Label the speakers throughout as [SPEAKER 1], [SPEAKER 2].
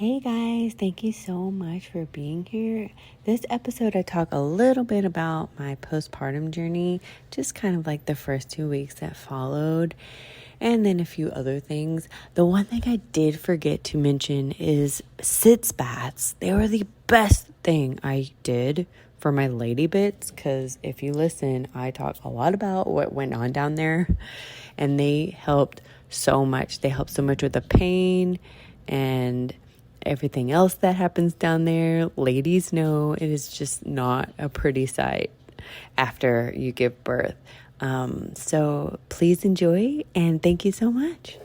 [SPEAKER 1] Hey guys, thank you so much for being here. This episode, I talk a little bit about my postpartum journey, just kind of like the first 2 weeks that followed, and then a few other things. The one thing I did forget to mention is sitz baths. They were the best thing I did for my lady bits, because if you listen, I talk a lot about what went on down there, and they helped so much. They helped so much with the pain and everything else that happens down there. Ladies know it is just not a pretty sight after you give birth. So please enjoy, and thank you so much.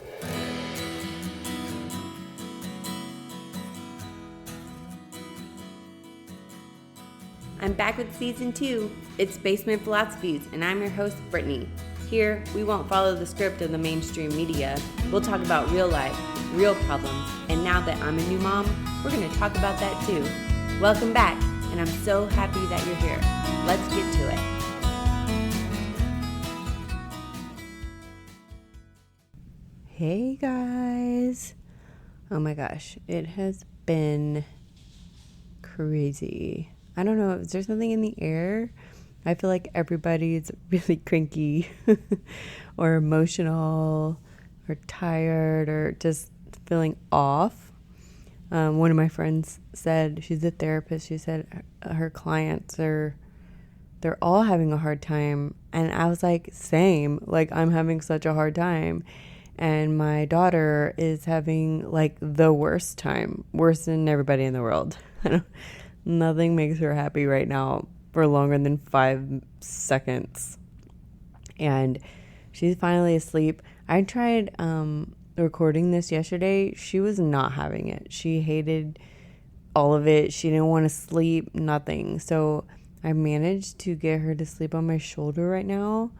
[SPEAKER 1] I'm back with season 2. It's Basement Philosophies, and I'm your host, Brittany. Here, we won't follow the script of the mainstream media. We'll talk about real life, real problems, and now that I'm a new mom, we're going to talk about that too. Welcome back, and I'm so happy that you're here. Let's get to it. Hey guys. Oh my gosh, it has been crazy. I don't know, is there something in the air? I feel like everybody's really cranky or emotional or tired or just feeling off. One of my friends said, she's a therapist, she said her clients they're all having a hard time. And I was like, same, like I'm having such a hard time. And my daughter is having like the worst time, worse than everybody in the world. Nothing makes her happy right now for longer than 5 seconds. And she's finally asleep. I tried recording this yesterday. She was not having it. She hated all of it. She didn't want to sleep, nothing. So I managed to get her to sleep on my shoulder right now.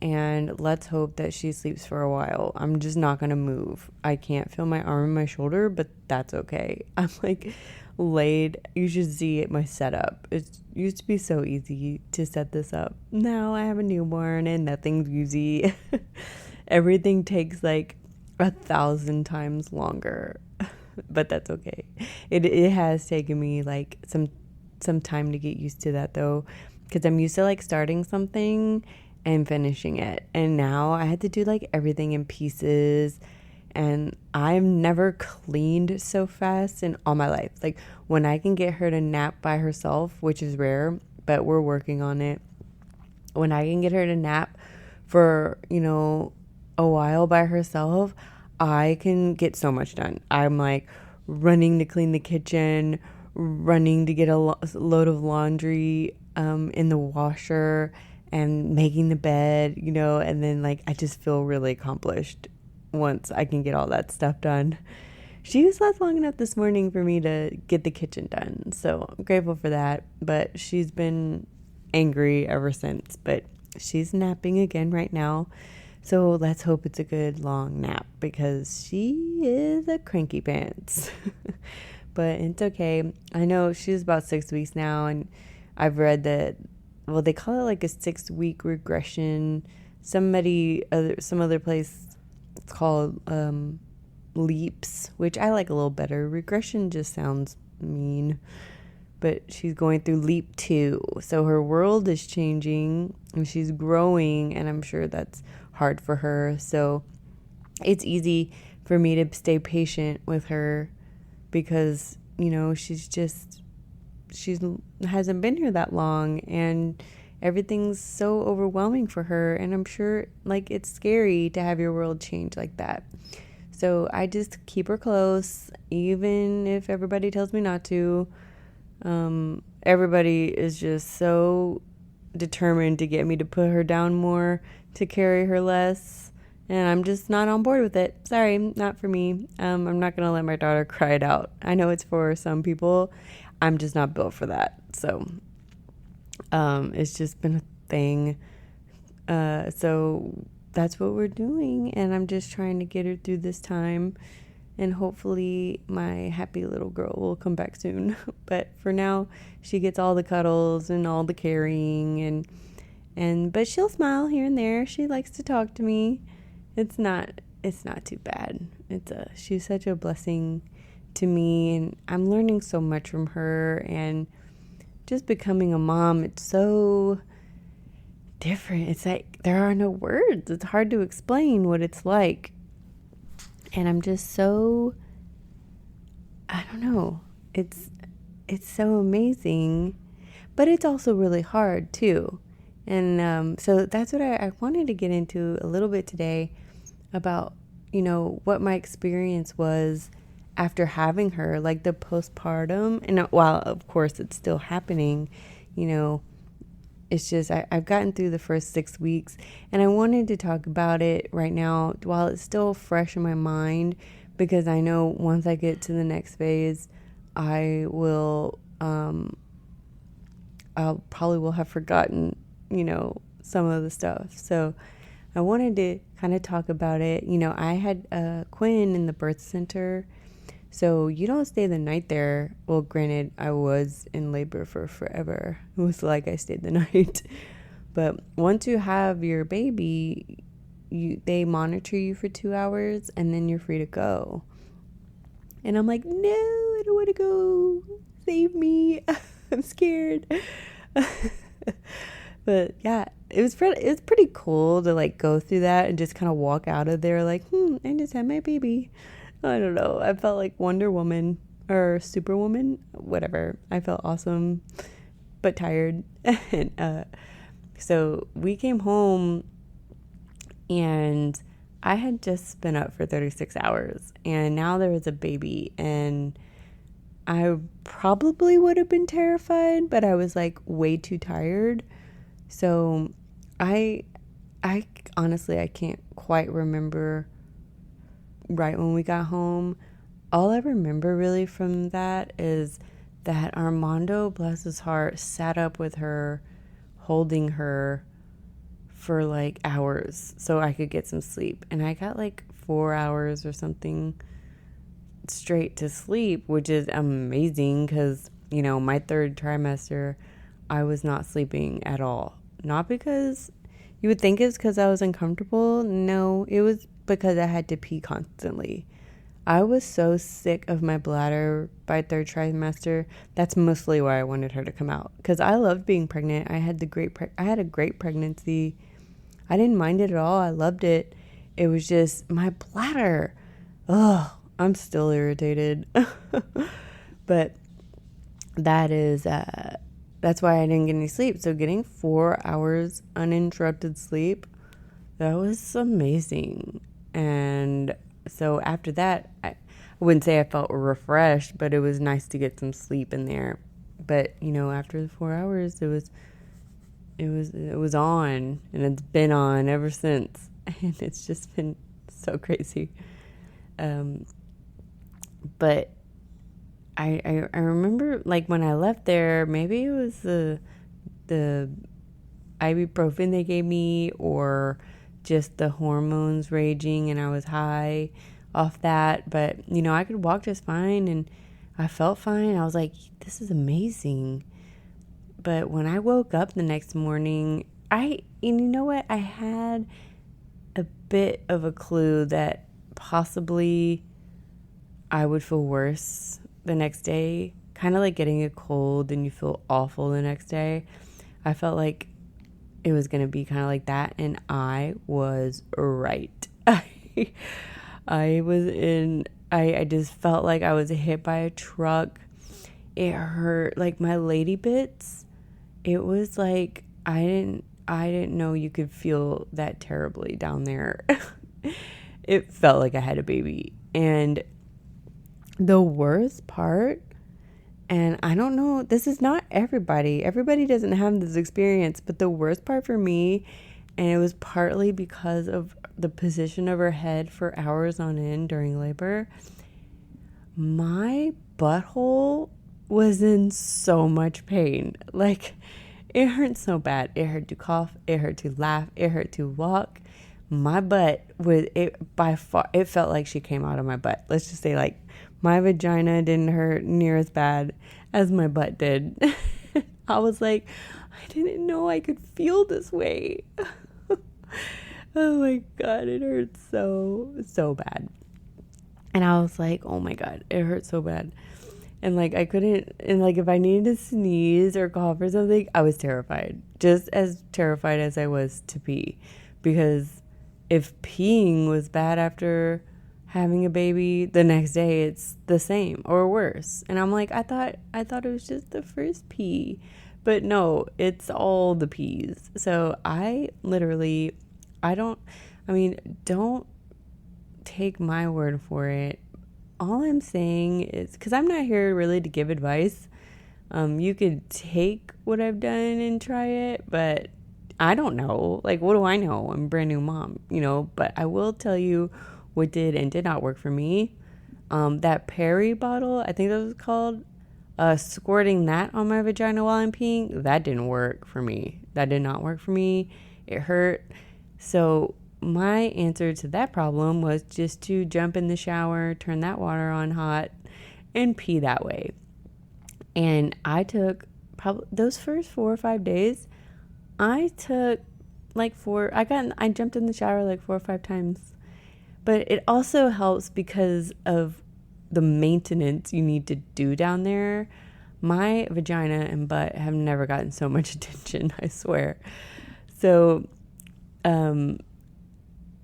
[SPEAKER 1] And let's hope that she sleeps for a while. I'm just not going to move. I can't feel my arm and my shoulder, but that's okay. I'm like laid. You should see my setup. It used to be so easy to set this up. Now I have a newborn and nothing's easy. Everything takes like 1,000 times longer, but that's okay. It has taken me like some time to get used to that though, because I'm used to like starting something and finishing it, and now I had to do like everything in pieces. And I've never cleaned so fast in all my life. Like when I can get her to nap by herself, which is rare, but we're working on it. When I can get her to nap for, a while by herself, I can get so much done. I'm like running to clean the kitchen, running to get a load of laundry in the washer and making the bed, and then like I just feel really accomplished once I can get all that stuff done. She slept long enough this morning for me to get the kitchen done, so I'm grateful for that. But she's been angry ever since, but she's napping again right now, so let's hope it's a good long nap, because she is a cranky pants. But it's okay. I know she's about 6 weeks now, and I've read that, well, they call it like a 6-week regression. Some other place it's called leaps, which I like a little better. Regression just sounds mean, but she's going through leap 2. So her world is changing and she's growing, and I'm sure that's hard for her. So it's easy for me to stay patient with her because, she hasn't been here that long, and everything's so overwhelming for her, and I'm sure like it's scary to have your world change like that. So I just keep her close, even if everybody tells me not to. Everybody is just so determined to get me to put her down more, to carry her less, and I'm just not on board with it. Sorry, not for me. I'm not gonna let my daughter cry it out. I know it's for some people. I'm just not built for that. So it's just been a thing. So that's what we're doing, and I'm just trying to get her through this time, and hopefully my happy little girl will come back soon. But for now, she gets all the cuddles and all the caring, but she'll smile here and there. She likes to talk to me. It's not too bad. She's such a blessing to me, and I'm learning so much from her. And just becoming a mom, it's so different. It's like there are no words. It's hard to explain what it's like. And I'm just so, I don't know. It's so amazing, but it's also really hard too. And so that's what I wanted to get into a little bit today about, what my experience was after having her, like the postpartum. And while of course it's still happening, it's just I've gotten through the first 6 weeks, and I wanted to talk about it right now while it's still fresh in my mind, because I know once I get to the next phase, I will I'll probably will have forgotten some of the stuff. So I wanted to kind of talk about it. I had Quinn in the birth center, so you don't stay the night there. Well, granted, I was in labor for forever. It was like I stayed the night. But once you have your baby, they monitor you for 2 hours, and then you're free to go. And I'm like, no, I don't want to go. Save me. I'm scared. But yeah, it was pretty cool to like go through that and just kind of walk out of there like, I just had my baby. I don't know. I felt like Wonder Woman or Superwoman, whatever. I felt awesome, but tired. And so we came home, and I had just been up for 36 hours, and now there was a baby, and I probably would have been terrified, but I was like way too tired. So I honestly, I can't quite remember right when we got home. All I remember really from that is that Armando, bless his heart, sat up with her, holding her for like hours so I could get some sleep. And I got like 4 hours or something straight to sleep, which is amazing because, my third trimester, I was not sleeping at all. Not because you would think it's because I was uncomfortable. No, it was because I had to pee constantly. I was so sick of my bladder by third trimester. That's mostly why I wanted her to come out, because I loved being pregnant. I had a great pregnancy. I didn't mind it at all. I loved it. It was just my bladder. Ugh, I'm still irritated. But that's why I didn't get any sleep. So getting 4 hours uninterrupted sleep, that was amazing. And so after that, I wouldn't say I felt refreshed, but it was nice to get some sleep in there. But after the 4 hours, it was on, and it's been on ever since, and it's just been so crazy. But I remember like when I left there, maybe it was the ibuprofen they gave me, or just the hormones raging, and I was high off that. But I could walk just fine, and I felt fine. I was like, this is amazing. But when I woke up the next morning, you know what? I had a bit of a clue that possibly I would feel worse the next day, kind of like getting a cold and you feel awful the next day. I felt like it was going to be kind of like that, and I was right. I just felt like I was hit by a truck. It hurt, like my lady bits. It was like I didn't know you could feel that terribly down there. It felt like I had a baby. And the worst part, and I don't know, this is not everybody. Everybody doesn't have this experience, but the worst part for me, and it was partly because of the position of her head for hours on end during labor, my butthole was in so much pain. Like, it hurt so bad. It hurt to cough. It hurt to laugh. It hurt to walk. My butt it felt like she came out of my butt. Let's just say, like, my vagina didn't hurt near as bad as my butt did. I was like, I didn't know I could feel this way. Oh my God, it hurts so bad. And I was like, oh my God, it hurt so bad. And like, I couldn't, and like, if I needed to sneeze or cough or something, I was terrified. Just as terrified as I was to pee. Because if peeing was bad after having a baby, the next day it's the same or worse. And I'm like, I thought it was just the first pee. But no, it's all the pees. So don't take my word for it. All I'm saying is, because I'm not here really to give advice. You could take what I've done and try it, but I don't know. Like, what do I know? I'm a brand new mom, but I will tell you what did and did not work for me. That Perry bottle, I think that was called, squirting that on my vagina while I'm peeing, that didn't work for me. That did not work for me. It hurt. So my answer to that problem was just to jump in the shower, turn that water on hot, and pee that way. And I took probably those first 4 or 5 days, I took I jumped in the shower like 4 or 5 times. But it also helps because of the maintenance you need to do down there. My vagina and butt have never gotten so much attention, I swear. So,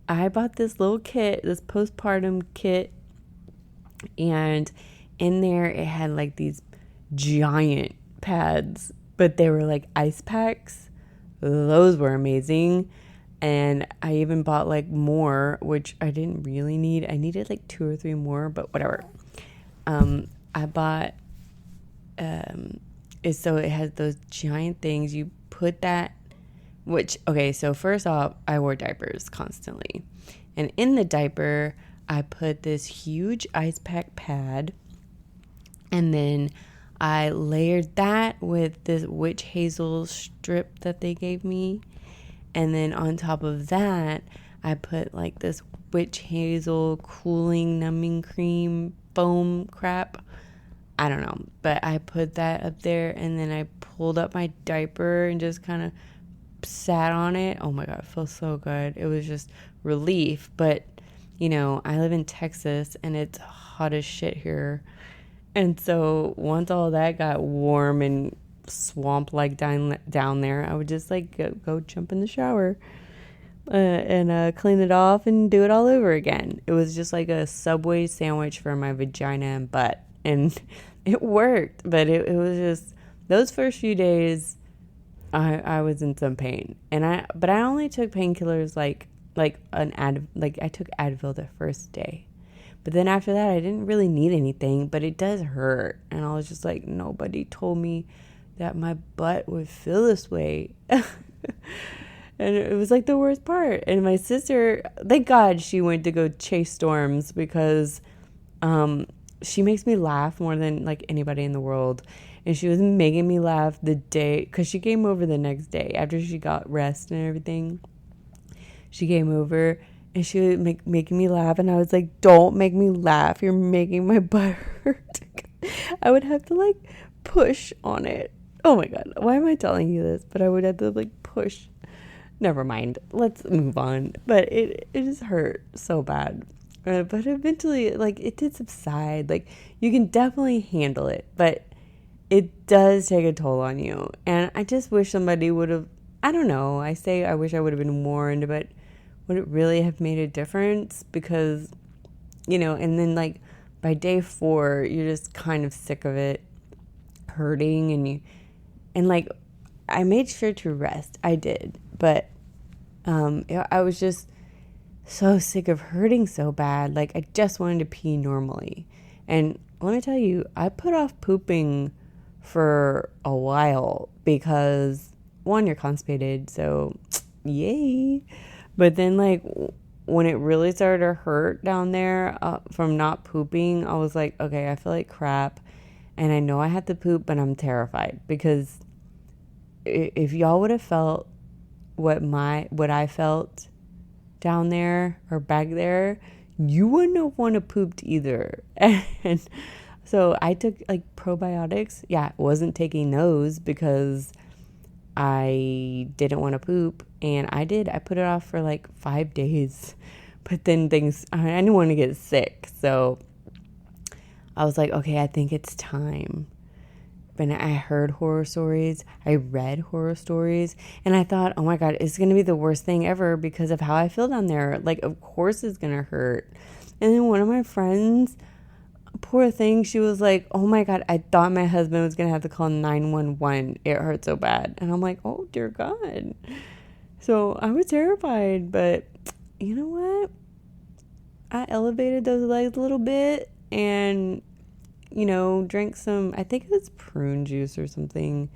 [SPEAKER 1] I bought this little kit, this postpartum kit, and in there it had like these giant pads, but they were like ice packs. Those were amazing. And I even bought like more, which I didn't really need. I needed like 2 or 3 more, but whatever. I bought, so it has those giant things. You put that, so first off, I wore diapers constantly. And in the diaper, I put this huge ice pack pad. And then I layered that with this witch hazel strip that they gave me. And then on top of that, I put like this witch hazel cooling numbing cream foam crap. I don't know. But I put that up there, and then I pulled up my diaper and just kind of sat on it. Oh my God, it feels so good. It was just relief. But, I live in Texas, and it's hot as shit here. And so once all that got warm and swamp-like down there, I would just like go jump in the shower and clean it off and do it all over again. It was just like a Subway sandwich for my vagina and butt, and it worked. But it was just those first few days, I was in some pain, but I only took painkillers like I took Advil the first day. But then after that, I didn't really need anything, but it does hurt. And I was just like, nobody told me that my butt would feel this way. And it was like the worst part. And my sister, thank God she went to go chase storms, because she makes me laugh more than like anybody in the world. And she was making me laugh the day, because she came over the next day after she got rest and everything. She came over and she was making me laugh, and I was like, don't make me laugh. You're making my butt hurt. I would have to like push on it. Oh my God, why am I telling you this? But I would have to like push. Never mind. Let's move on. But it just hurt so bad. But eventually, like, it did subside. Like, you can definitely handle it, but it does take a toll on you. And I just wish somebody would have, I don't know. I wish I would have been warned, but would it really have made a difference? Because, and then like by day 4, you're just kind of sick of it hurting, and like, I made sure to rest. I did, but I was just so sick of hurting so bad. Like, I just wanted to pee normally. And let me tell you, I put off pooping for a while because, one, you're constipated, so yay. But then, like, when it really started to hurt down there from not pooping, I was like, okay, I feel like crap. And I know I had to poop, but I'm terrified, because if y'all would have felt what I felt down there or back there, you wouldn't have want to pooped either. And so I took like probiotics. Yeah, I wasn't taking those because I didn't want to poop, and I put it off for like 5 days. But then I didn't want to get sick. So I was like, okay, I think it's time. And I heard horror stories. I read horror stories. And I thought, oh my God, it's going to be the worst thing ever because of how I feel down there. Like, of course it's going to hurt. And then one of my friends, poor thing, she was like, oh my God, I thought my husband was going to have to call 911. It hurt so bad. And I'm like, oh dear God. So I was terrified. But you know what? I elevated those legs a little bit and, drank some, I think it was prune juice or something,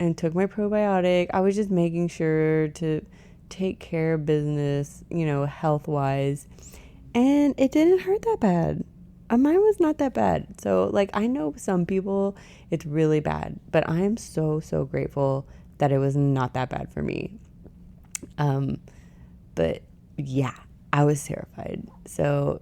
[SPEAKER 1] and took my probiotic. I was just making sure to take care of business, health-wise. And it didn't hurt that bad. Mine was not that bad. So, I know some people, it's really bad. But I am so, so grateful that it was not that bad for me. But, yeah, I was terrified. So,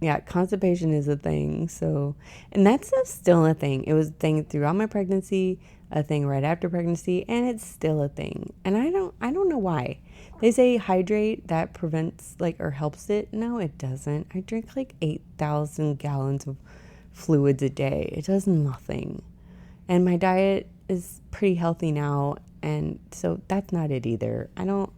[SPEAKER 1] yeah, constipation is a thing. So, and that's still a thing. It was a thing throughout my pregnancy, a thing right after pregnancy, and it's still a thing. And I don't know why. They say hydrate, that prevents or helps it. No, it doesn't. I drink 8,000 gallons of fluids a day. It does nothing. And my diet is pretty healthy now, and so that's not it either. I don't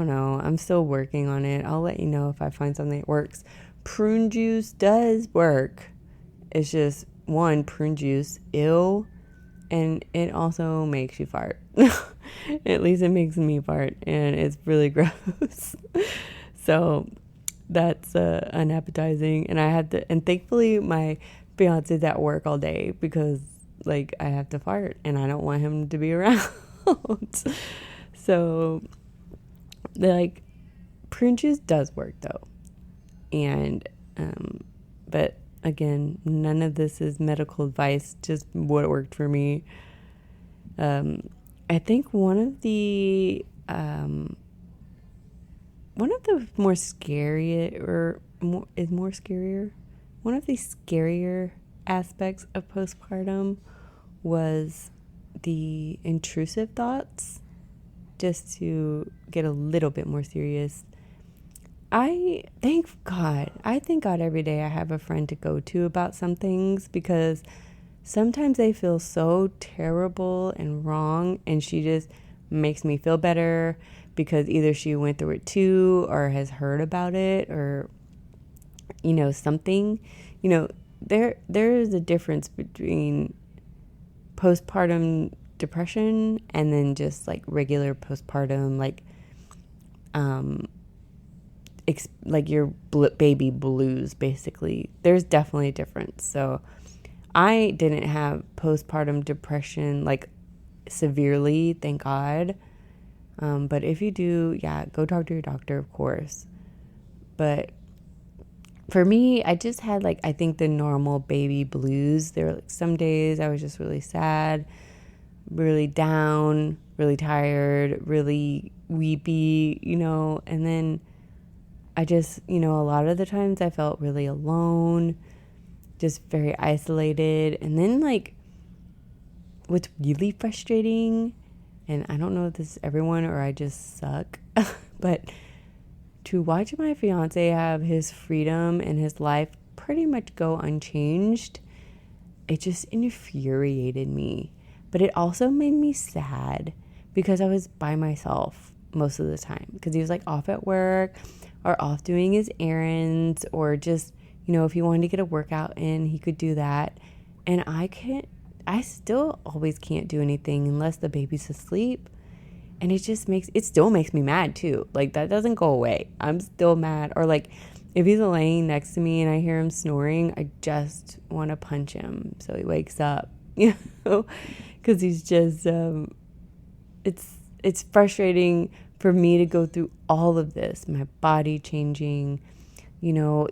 [SPEAKER 1] know. I'm still working on it. I'll let you know if I find something that works. Prune juice does work. It's just, one, prune juice, ew, and it also makes you fart. At least it makes me fart, and it's really gross. So that's unappetizing. And thankfully my fiance's at work all day because I have to fart, and I don't want him to be around. So prune juice does work though. And, but again, none of this is medical advice, just what worked for me. I think one of the more scarier, one of the scarier aspects of postpartum was the intrusive thoughts. Just to get a little bit more serious, I thank God every day I have a friend to go to about some things, because sometimes they feel so terrible and wrong, and she just makes me feel better because either she went through it too or has heard about it, or something. There is a difference between postpartum depression and then just regular postpartum, your baby blues. Basically, there's definitely a difference. So I didn't have postpartum depression severely, thank God. But if you do, go talk to your doctor, of course. But for me, I just had I think the normal baby blues. There were some days I was just really sad, really down, really tired, really weepy, and then I just, a lot of the times I felt really alone, just very isolated. And then what's really frustrating, and I don't know if this is everyone or I just suck, but to watch my fiance have his freedom and his life pretty much go unchanged, it just infuriated me. But it also made me sad because I was by myself most of the time, because he was off at work or off doing his errands, or just, if he wanted to get a workout in, he could do that. And I still always can't do anything unless the baby's asleep. And it still makes me mad too. That doesn't go away. I'm still mad. Or if he's laying next to me and I hear him snoring, I just want to punch him so he wakes up, because he's just, it's frustrating for me to go through all of this, my body changing,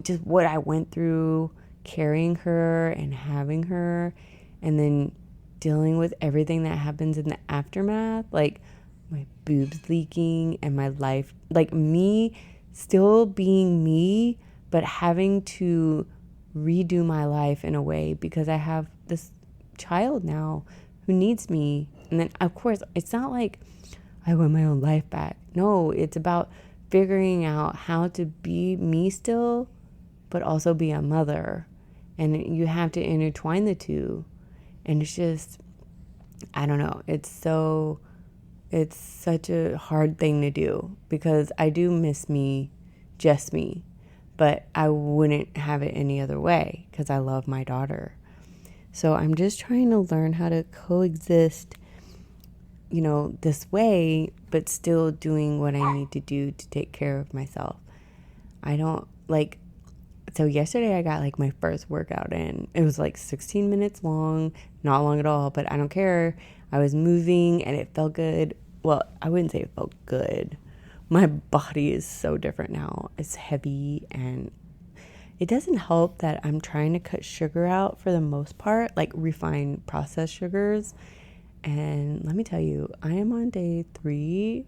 [SPEAKER 1] just what I went through carrying her and having her, and then dealing with everything that happens in the aftermath, my boobs leaking and my life, me still being me, but having to redo my life in a way because I have this child now who needs me. And then, of course, it's not I want my own life back. No, it's about figuring out how to be me still, but also be a mother. And you have to intertwine the two. And it's just, I don't know. It's such a hard thing to do, because I do miss me, just me, but I wouldn't have it any other way because I love my daughter. So I'm just trying to learn how to coexist, this way, but still doing what I need to do to take care of myself. I don't so yesterday I got my first workout in. It was 16 minutes long, not long at all, but I don't care. I was moving and it felt good. Well, I wouldn't say it felt good. My body is so different now. It's heavy, and it doesn't help that I'm trying to cut sugar out for the most part, refined processed sugars. And let me tell you, I am on day 3.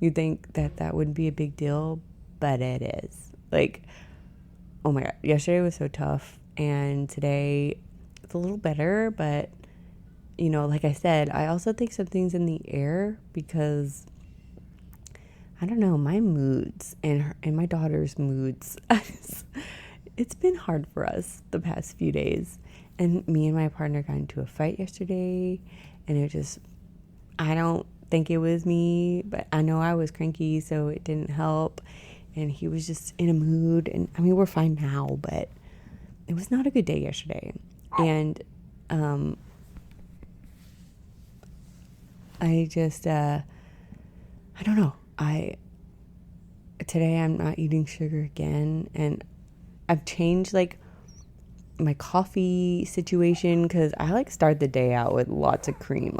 [SPEAKER 1] You'd think that wouldn't be a big deal, but it is. Oh my God, yesterday was so tough, and today it's a little better, but like I said, I also think something's in the air, because I don't know, my moods and my daughter's moods. It's been hard for us the past few days, and me and my partner got into a fight yesterday, and I don't think it was me, but I know I was cranky, so it didn't help. And he was just in a mood, and I mean, we're fine now, but it was not a good day yesterday. And I just I don't know. Today I'm not eating sugar again, and I've changed my coffee situation, because I start the day out with lots of cream,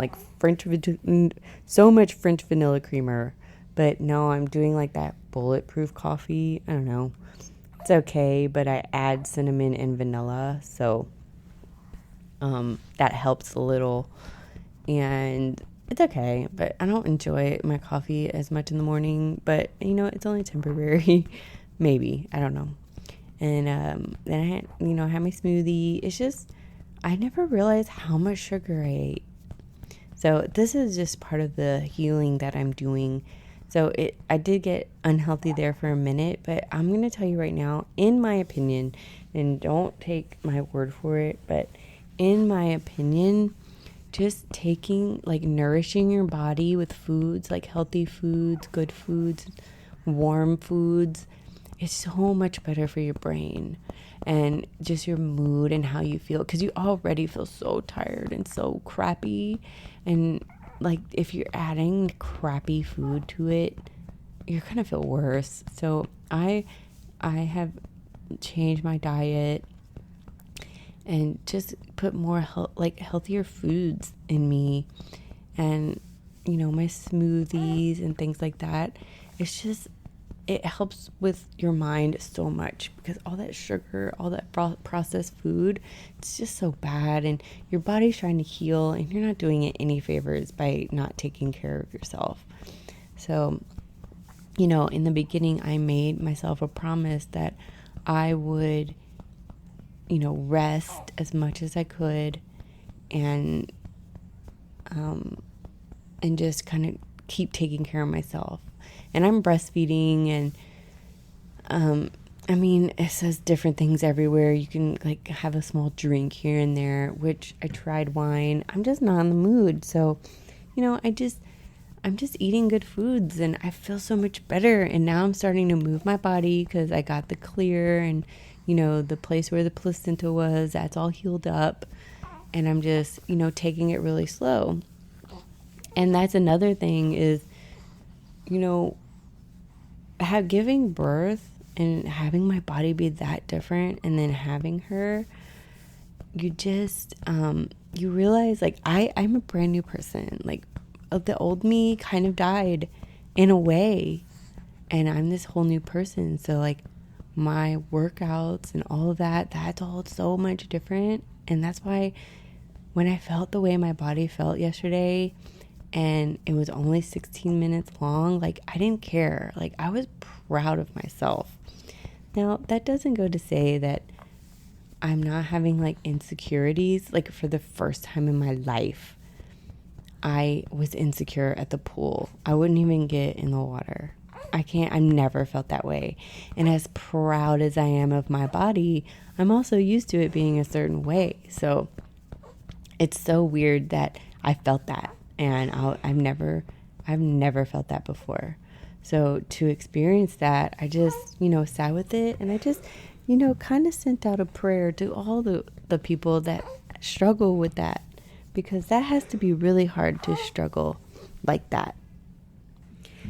[SPEAKER 1] so much French vanilla creamer. But no, I'm doing that bulletproof coffee. I don't know. It's okay, but I add cinnamon and vanilla, so that helps a little. And it's okay, but I don't enjoy my coffee as much in the morning. But, it's only temporary. Maybe. I don't know. And then I had my smoothie. It's just, I never realized how much sugar I ate. So this is just part of the healing that I'm doing. So I did get unhealthy there for a minute, but I'm going to tell you right now, in my opinion, and don't take my word for it, but in my opinion, just taking, nourishing your body with foods, healthy foods, good foods, warm foods, is so much better for your brain and just your mood and how you feel, because you already feel so tired and so crappy. And if you're adding crappy food to it, you're gonna feel worse. So I have changed my diet and just put more healthier foods in me, and my smoothies and things like that. It's just, it helps with your mind so much, because all that sugar, all that processed food, it's just so bad, and your body's trying to heal, and you're not doing it any favors by not taking care of yourself. So, in the beginning, I made myself a promise that I would, rest as much as I could, and just kind of keep taking care of myself. And I'm breastfeeding, and it says different things everywhere. You can have a small drink here and there, which I tried wine. I'm just not in the mood. So, I'm just eating good foods, and I feel so much better. And now I'm starting to move my body, because I got the clear, and the place where the placenta was, that's all healed up. And I'm just, taking it really slow. And that's another thing is, giving birth and having my body be that different, and then having her, you just, you realize, I'm a brand new person. The old me kind of died in a way, and I'm this whole new person. So, my workouts and all of that, that's all so much different. And that's why when I felt the way my body felt yesterday, and it was only 16 minutes long, I didn't care. I was proud of myself. Now, that doesn't go to say that I'm not having insecurities. For the first time in my life, I was insecure at the pool. I wouldn't even get in the water. I've never felt that way. And as proud as I am of my body, I'm also used to it being a certain way. So it's so weird that I felt that. And I've never felt that before. So to experience that, I just, sat with it, and I just, kind of sent out a prayer to all the people that struggle with that, because that has to be really hard to struggle like that.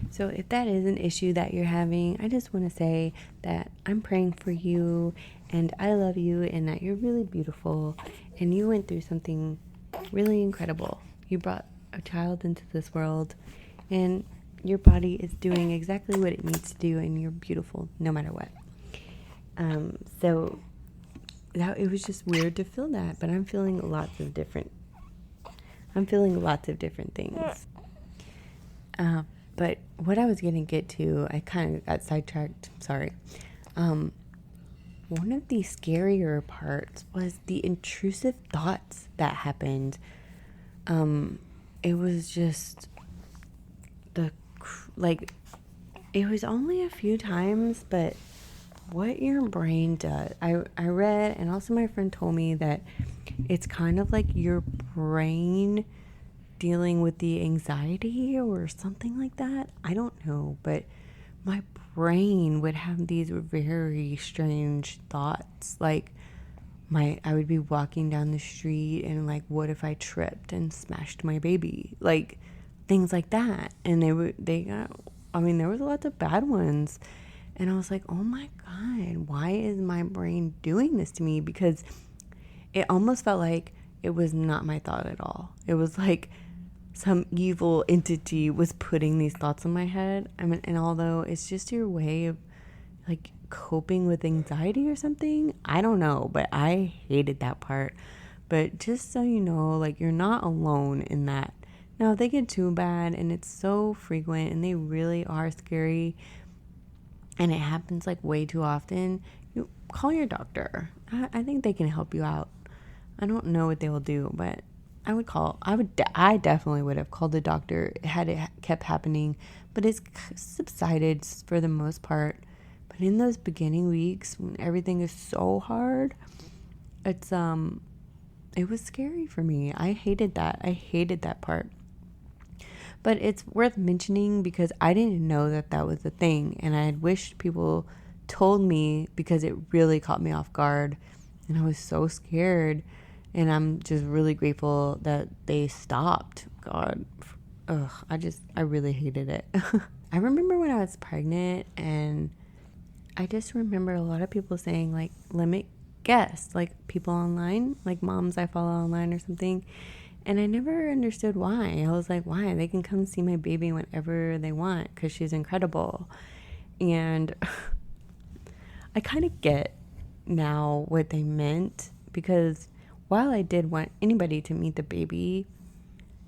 [SPEAKER 1] So if that is an issue that you're having, I just want to say that I'm praying for you, and I love you, and that you're really beautiful, and you went through something really incredible. You brought a child into this world, and your body is doing exactly what it needs to do, and you're beautiful no matter what. So that it was just weird to feel that, but I'm feeling lots of different things. But what I was going to get to, I kind of got sidetracked. Sorry. One of the scarier parts was the intrusive thoughts that happened. It was just it was only a few times, but what your brain does. I read, and also my friend told me that it's kind of like your brain dealing with the anxiety or something like that. I don't know, but my brain would have these very strange thoughts. Like I would be walking down the street and like, what if I tripped and smashed my baby? Like things like that. And there was lots of bad ones. And I was like, oh my God, why is my brain doing this to me? Because it almost felt like it was not my thought at all. It was like some evil entity was putting these thoughts in my head. And although it's just your way of like coping with anxiety or something, I don't know, but I hated that part. But just so you know, like, you're not alone in that. Now, if they get too bad and it's so frequent and they really are scary and it happens like way too often, you call your doctor. I think they can help you out. I don't know what they will do, but I definitely would have called the doctor had it kept happening, but it's subsided for the most part. But in those beginning weeks when everything is so hard, it was scary for me. I hated that part. But it's worth mentioning because I didn't know that was a thing, and I had wished people told me because it really caught me off guard, and I was so scared. And I'm just really grateful that they stopped. God, I really hated it. I remember when I was pregnant, and I just remember a lot of people saying, like, limit guests, like people online, like moms I follow online or something. And I never understood why. I was like, why? They can come see my baby whenever they want because she's incredible. And I kind of get now what they meant, because while I did want anybody to meet the baby,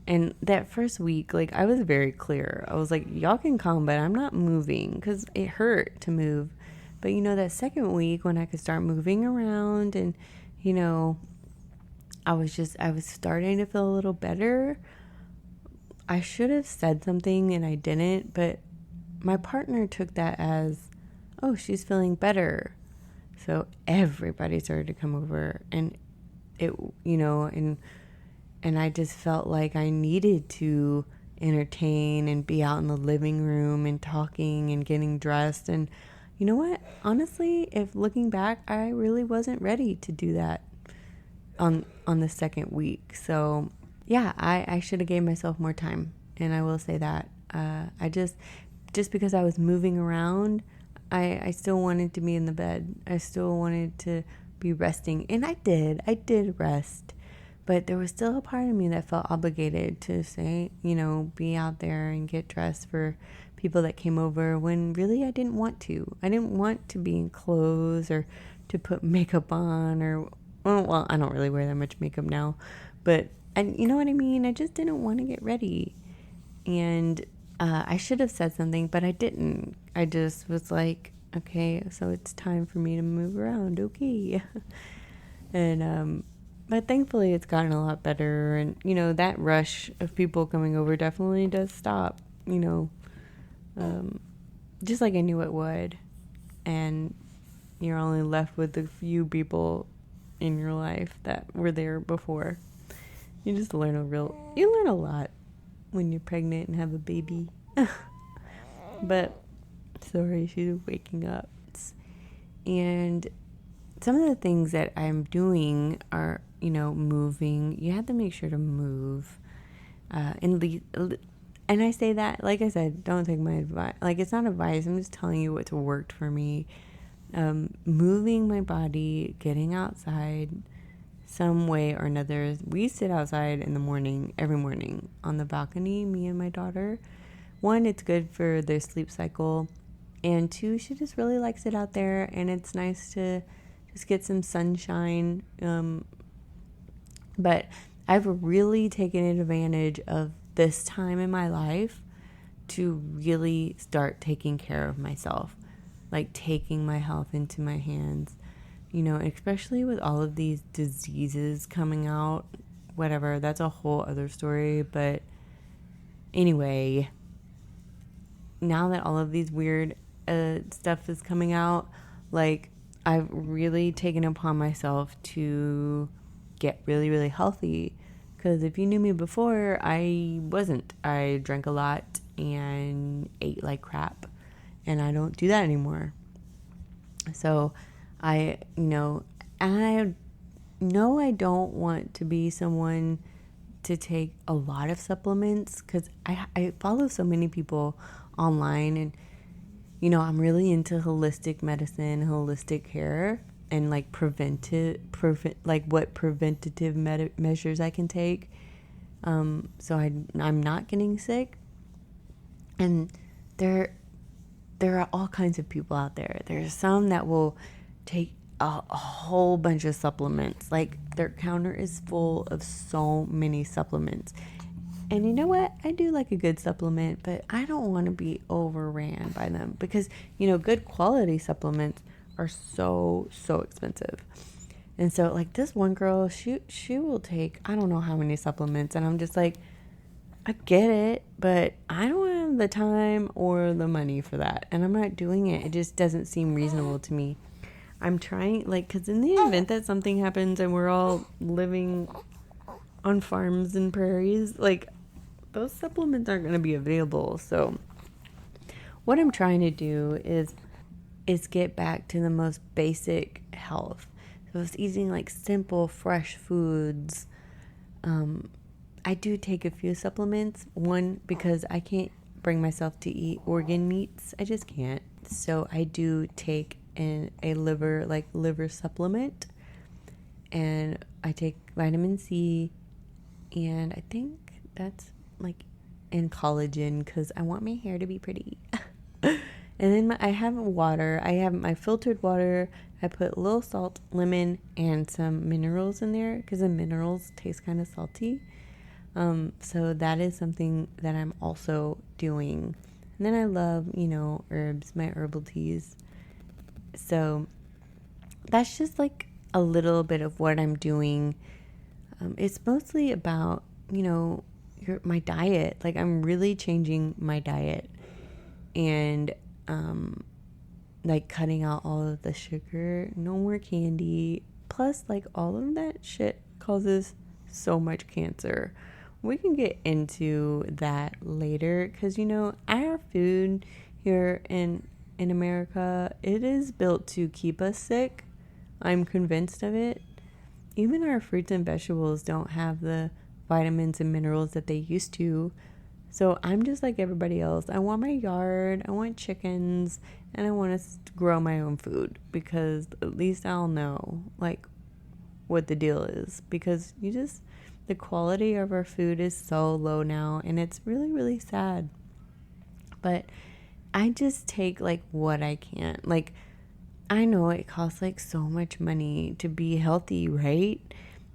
[SPEAKER 1] and that first week, like, I was very clear. I was like, y'all can come, but I'm not moving because it hurt to move. But, that second week when I could start moving around and, I was starting to feel a little better. I should have said something and I didn't, but my partner took that as, oh, she's feeling better. So everybody started to come over, and it, and I just felt like I needed to entertain and be out in the living room and talking and getting dressed. And you know what? Honestly, if looking back, I really wasn't ready to do that on the second week. So yeah, I should have gave myself more time. And I will say that I just because I was moving around, I still wanted to be in the bed. I still wanted to be resting. And I did rest. But there was still a part of me that felt obligated to say, be out there and get dressed for people that came over, when really I didn't want to. I didn't want to be in clothes or to put makeup on, or, well, I don't really wear that much makeup now, but, and you know what I mean? I just didn't want to get ready. And I should have said something, but I didn't. I just was like, okay, so it's time for me to move around. Okay. And, but thankfully it's gotten a lot better. And, that rush of people coming over definitely does stop, just like I knew it would. And you're only left with the few people in your life that were there before. You just learn you learn a lot when you're pregnant and have a baby. But sorry, she's waking up. And some of the things that I'm doing are, moving. You have to make sure to move. And I say that, like I said, don't take my advice. Like, it's not advice. I'm just telling you what's worked for me. Moving my body, getting outside some way or another. We sit outside in the morning, every morning on the balcony, me and my daughter. One, it's good for their sleep cycle. And two, she just really likes it out there. And it's nice to just get some sunshine. But I've really taken advantage of this time in my life to really start taking care of myself. Like taking my health into my hands, especially with all of these diseases coming out, whatever, that's a whole other story. But anyway, now that all of these weird stuff is coming out, like, I've really taken upon myself to get really, really healthy. Because if you knew me before, I wasn't. I drank a lot and ate like crap. And I don't do that anymore. So I know I don't want to be someone to take a lot of supplements, because I follow so many people online, and I'm really into holistic medicine, holistic care, and like what preventative measures I can take. So I'm not getting sick. And there are all kinds of people out there. There's some that will take a whole bunch of supplements. Like, their counter is full of so many supplements. And you know what? I do like a good supplement, but I don't want to be overran by them, because, good quality supplements are so, so expensive. And so, like, this one girl, she will take, I don't know how many supplements. And I'm just like, I get it, but I don't have the time or the money for that. And I'm not doing it. It just doesn't seem reasonable to me. I'm trying, like, because in the event that something happens and we're all living on farms and prairies, like, those supplements aren't going to be available. So what I'm trying to do is get back to the most basic health. So it's eating like simple, fresh foods. I do take a few supplements. One, because I can't bring myself to eat organ meats. I just can't. So I do take a liver supplement, and I take vitamin C, and I think that's like in collagen, because I want my hair to be pretty. And then I have water. I have my filtered water. I put a little salt, lemon, and some minerals in there, because the minerals taste kind of salty. So that is something that I'm also doing. And then I love, herbs, my herbal teas. So that's just like a little bit of what I'm doing. It's mostly about, my diet. Like, I'm really changing my diet, and like cutting out all of the sugar, no more candy. Plus, like, all of that shit causes so much cancer. We can get into that later, because our food here in America, it is built to keep us sick. I'm convinced of it. Even our fruits and vegetables don't have the vitamins and minerals that they used to. So I'm just like everybody else. I want my yard, I want chickens, and I want to grow my own food, because at least I'll know like what the deal is, because the quality of our food is so low now, and it's really, really sad. But I just take like what I can. Like, I know it costs like so much money to be healthy, right?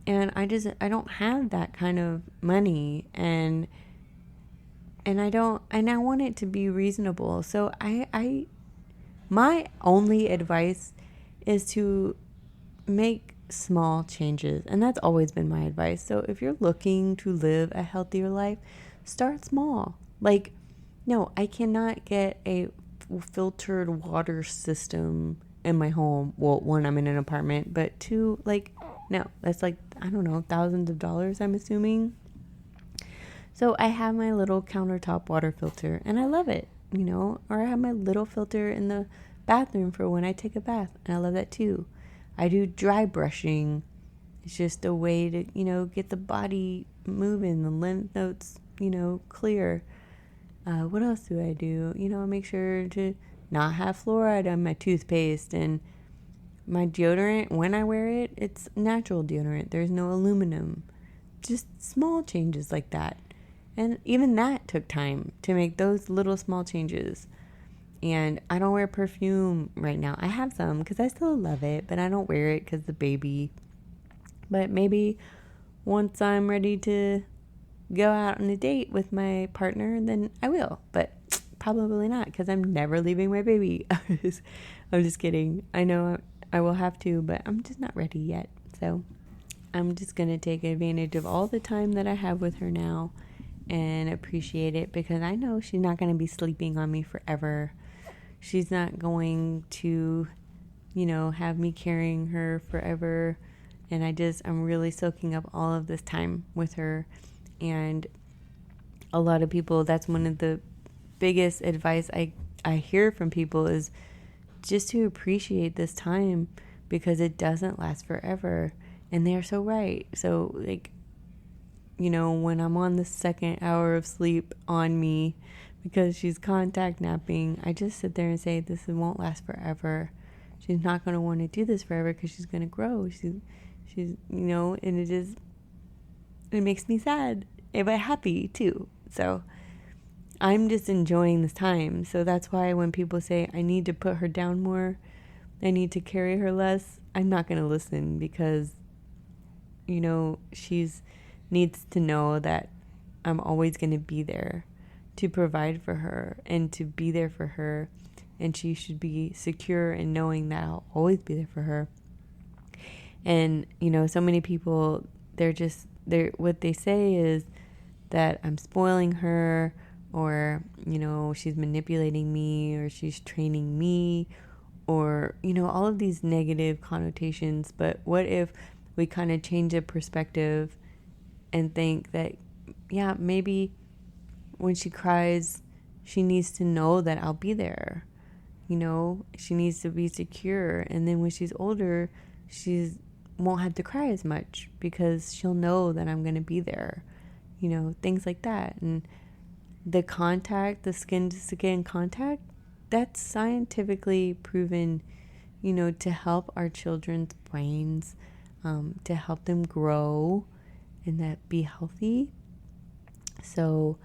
[SPEAKER 1] And I don't have that kind of money, and I want it to be reasonable. So my only advice is to make small changes, and that's always been my advice. So if you're looking to live a healthier life, start small. Like, no, I cannot get a filtered water system in my home. Well, one, I'm in an apartment, but two, like, no, that's like, I don't know, thousands of dollars, I'm assuming. So I have my little countertop water filter and I love it, or I have my little filter in the bathroom for when I take a bath, and I love that too. I do dry brushing. It's just a way to, get the body moving, the lymph nodes, clear. What else do I do? I make sure to not have fluoride on my toothpaste, and my deodorant, when I wear it, it's natural deodorant. There's no aluminum. Just small changes like that. And even that took time to make those little small changes. And I don't wear perfume right now. I have some because I still love it, but I don't wear it because the baby. But maybe once I'm ready to go out on a date with my partner, then I will. But probably not, because I'm never leaving my baby. I'm just kidding. I know I will have to, but I'm just not ready yet. So I'm just going to take advantage of all the time that I have with her now and appreciate it, because I know she's not going to be sleeping on me forever. She's not going to, have me carrying her forever. And I'm really soaking up all of this time with her. And a lot of people, that's one of the biggest advice I hear from people, is just to appreciate this time, because it doesn't last forever. And they're so right. So, when I'm on the second hour of sleep on me because she's contact napping, I just sit there and say, this won't last forever. She's not going to want to do this forever because she's going to grow. She's, and it makes me sad, but happy too. So I'm just enjoying this time. So that's why when people say I need to put her down more, I need to carry her less, I'm not going to listen, because, she's needs to know that I'm always going to be there to provide for her and to be there for her. And she should be secure in knowing that I'll always be there for her. And, so many people, what they say is that I'm spoiling her, or, she's manipulating me, or she's training me, or, all of these negative connotations. But what if we kind of change the perspective and think that, yeah, maybe when she cries, she needs to know that I'll be there. She needs to be secure. And then when she's older, she won't have to cry as much, because she'll know that I'm going to be there. Things like that. And the skin to skin contact, that's scientifically proven, to help our children's brains, to help them grow and that be healthy. So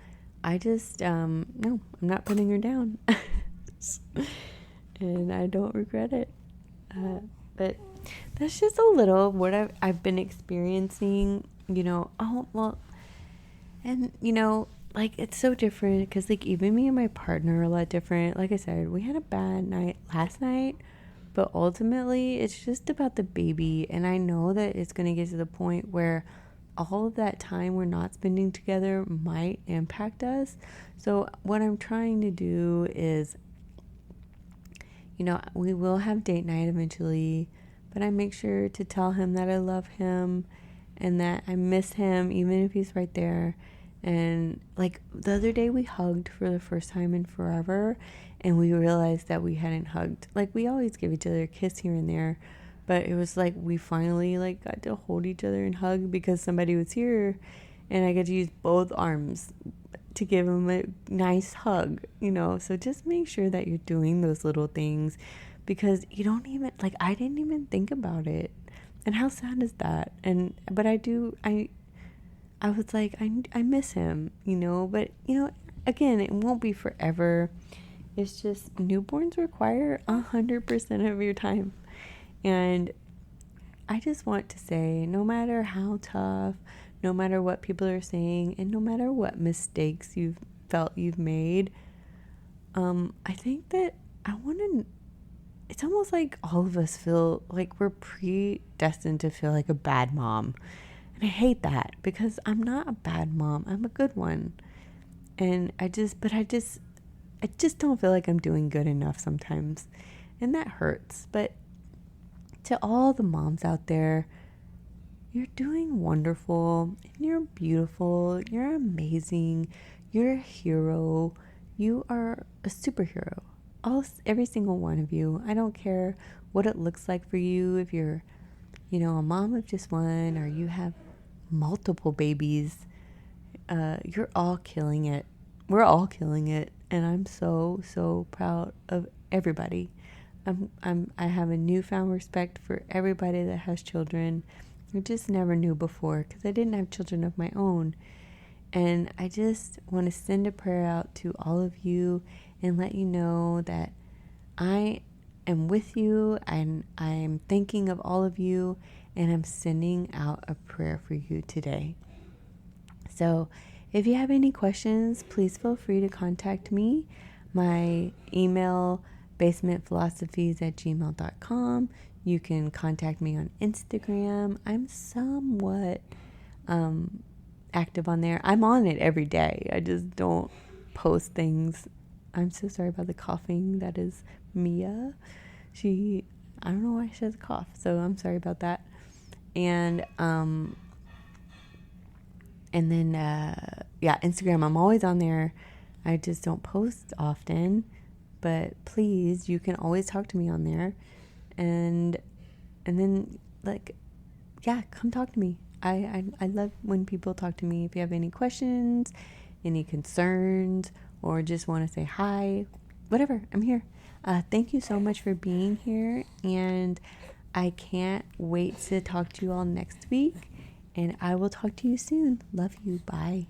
[SPEAKER 1] I just, no, I'm not putting her down. And I don't regret it. But that's just a little of what I've been experiencing, and, it's so different, because, even me and my partner are a lot different. Like I said, we had a bad night last night, but ultimately it's just about the baby. And I know that it's going to get to the point where all of that time we're not spending together might impact us. So what I'm trying to do is, we will have date night eventually, but I make sure to tell him that I love him and that I miss him, even if he's right there. And the other day we hugged for the first time in forever, and we realized that we hadn't hugged. We always give each other a kiss here and there, but it was we finally got to hold each other and hug, because somebody was here and I got to use both arms to give him a nice hug, So just make sure that you're doing those little things, because you don't even, I didn't even think about it. And how sad is that? But I was I miss him, but, again, it won't be forever. It's just newborns require 100% of your time. And I just want to say, no matter how tough, no matter what people are saying, and no matter what mistakes you've felt you've made, I think that it's almost like all of us feel like we're predestined to feel like a bad mom. And I hate that, because I'm not a bad mom. I'm a good one. And I I just don't feel like I'm doing good enough sometimes. And that hurts. But to all the moms out there, you're doing wonderful. And you're beautiful. You're amazing. You're a hero. You are a superhero. Every single one of you. I don't care what it looks like for you. If you're, a mom of just one, or you have multiple babies, you're all killing it. We're all killing it. And I'm so, so proud of everybody. I have a newfound respect for everybody that has children. I just never knew before because I didn't have children of my own. And I just want to send a prayer out to all of you and let you know that I am with you, and I am thinking of all of you, and I'm sending out a prayer for you today. So if you have any questions, please feel free to contact me. My email, basementphilosophies@gmail.com. You can contact me on Instagram. I'm somewhat active on there. I'm on it every day. I just don't post things. I'm so sorry about the coughing. That is Mia. I don't know why she has a cough, so I'm sorry about that. And then Instagram, I'm always on there. I just don't post often, but please, you can always talk to me on there. And then, come talk to me. I love when people talk to me. If you have any questions, any concerns, or just want to say hi, whatever, I'm here. Thank you so much for being here, and I can't wait to talk to you all next week, and I will talk to you soon. Love you. Bye.